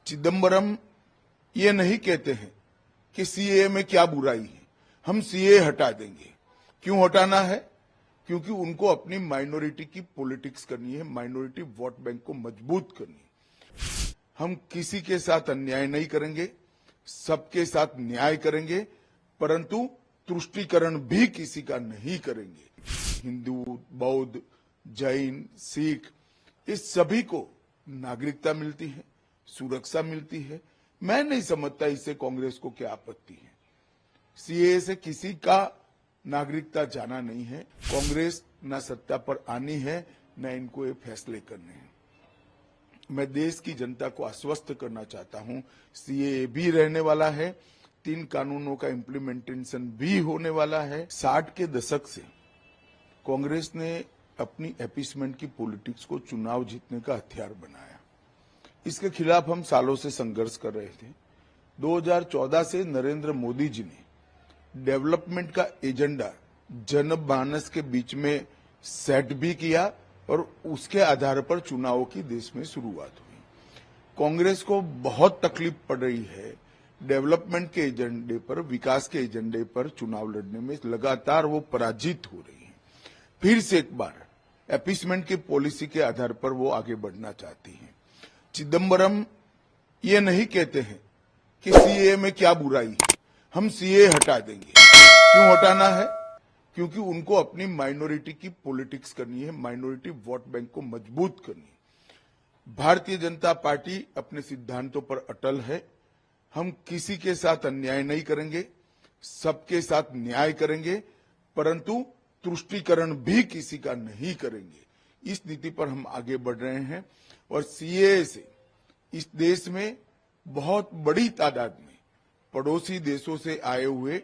चिदंबरम ये नहीं कहते हैं कि सीए में क्या बुराई है, हम सीए हटा देंगे। क्यों हटाना है? क्योंकि उनको अपनी माइनॉरिटी की पॉलिटिक्स करनी है, माइनॉरिटी वोट बैंक को मजबूत करनी है। हम किसी के साथ अन्याय नहीं करेंगे, सबके साथ न्याय करेंगे, परंतु तुष्टीकरण भी किसी का नहीं करेंगे। हिंदू, बौद्ध, जैन, सिख, इस सभी को नागरिकता मिलती है, सुरक्षा मिलती है। मैं नहीं समझता इससे कांग्रेस को क्या आपत्ति है। सीए से किसी का नागरिकता जाना नहीं है। कांग्रेस न सत्ता पर आनी है, न इनको ये फैसले करने हैं। मैं देश की जनता को आश्वस्त करना चाहता हूं, सीए भी रहने वाला है, 3 कानूनों का इम्प्लीमेंटेशन भी होने वाला है। 60 के दशक से कांग्रेस ने अपनी अपीसमेंट की पॉलिटिक्स को चुनाव जीतने का हथियार बनाया। इसके खिलाफ हम सालों से संघर्ष कर रहे थे। 2014 से नरेंद्र मोदी जी ने डेवलपमेंट का एजेंडा जनमानस के बीच में सेट भी किया और उसके आधार पर चुनावों की देश में शुरुआत हुई। कांग्रेस को बहुत तकलीफ पड़ रही है डेवलपमेंट के एजेंडे पर, विकास के एजेंडे पर चुनाव लड़ने में। लगातार वो पराजित हो रही है। फिर से एक बार अपीसमेंट की पॉलिसी के आधार पर वो आगे बढ़ना चाहती है। चिदंबरम ये नहीं कहते हैं कि सीए में क्या बुराई है, हम सीए हटा देंगे। क्यों हटाना है? क्योंकि उनको अपनी माइनॉरिटी की पॉलिटिक्स करनी है, माइनॉरिटी वोट बैंक को मजबूत करनी है। भारतीय जनता पार्टी अपने सिद्धांतों पर अटल है। हम किसी के साथ अन्याय नहीं करेंगे, सबके साथ न्याय करेंगे, परंतु तुष्टीकरण भी किसी का नहीं करेंगे। इस नीति पर हम आगे बढ़ रहे हैं और सीए से इस देश में बहुत बड़ी तादाद में पड़ोसी देशों से आए हुए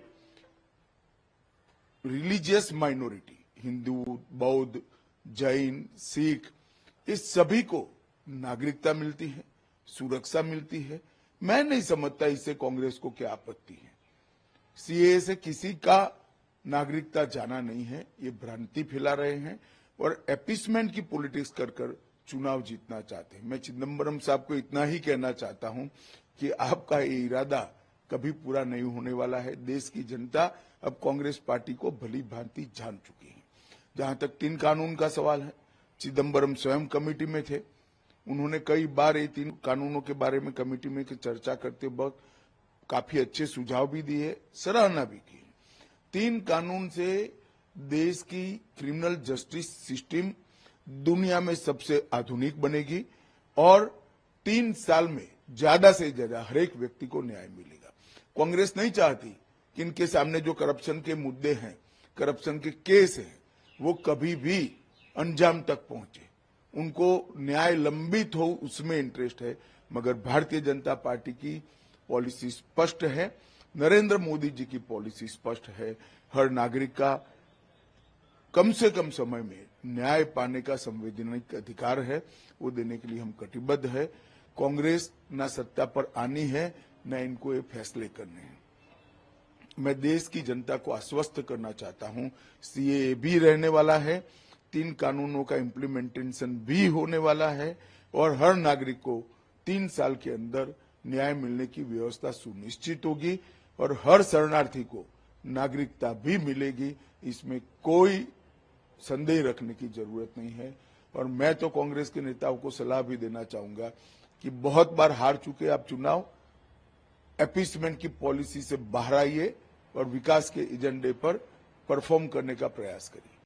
रिलीजियस माइनॉरिटी, हिंदू, बौद्ध, जैन, सिख, इस सभी को नागरिकता मिलती है, सुरक्षा मिलती है। मैं नहीं समझता इससे कांग्रेस को क्या आपत्ति है। सीए से किसी का नागरिकता जाना नहीं है, ये भ्रांति फैला रहे हैं और अपीसमेंट की पॉलिटिक्स कर चुनाव जीतना चाहते हैं। मैं चिदंबरम साहब को इतना ही कहना चाहता हूं कि आपका ये इरादा कभी पूरा नहीं होने वाला है। देश की जनता अब कांग्रेस पार्टी को भली भांति जान चुकी है। जहां तक 3 कानून का सवाल है, चिदंबरम स्वयं कमेटी में थे। उन्होंने कई बार ये 3 कानूनों के बारे में कमेटी में चर्चा करते वक्त काफी अच्छे सुझाव भी दिए, सराहना भी की। 3 कानून से देश की क्रिमिनल जस्टिस सिस्टम दुनिया में सबसे आधुनिक बनेगी और 3 साल में ज्यादा से ज्यादा हर एक व्यक्ति को न्याय मिलेगा। कांग्रेस नहीं चाहती कि इनके सामने जो करप्शन के मुद्दे हैं, करप्शन के केस हैं, वो कभी भी अंजाम तक पहुंचे। उनको न्याय लंबित हो, उसमें इंटरेस्ट है। मगर भारतीय जनता पार्टी की पॉलिसी स्पष्ट है, नरेंद्र मोदी जी की पॉलिसी स्पष्ट है। हर नागरिक का कम से कम समय में न्याय पाने का संवैधानिक अधिकार है, वो देने के लिए हम कटिबद्ध है। कांग्रेस न सत्ता पर आनी है, न इनको ये फैसले करने हैं। मैं देश की जनता को आश्वस्त करना चाहता हूं, सीए भी रहने वाला है, 3 कानूनों का इम्प्लीमेंटेशन भी होने वाला है और हर नागरिक को 3 साल के अंदर न्याय मिलने की व्यवस्था सुनिश्चित होगी और हर शरणार्थी को नागरिकता भी मिलेगी। इसमें कोई संदेह रखने की जरूरत नहीं है। और मैं तो कांग्रेस के नेताओं को सलाह भी देना चाहूंगा कि बहुत बार हार चुके आप चुनाव, अपीसमेंट की पॉलिसी से बाहर आइए और विकास के एजेंडे पर परफॉर्म करने का प्रयास करिए।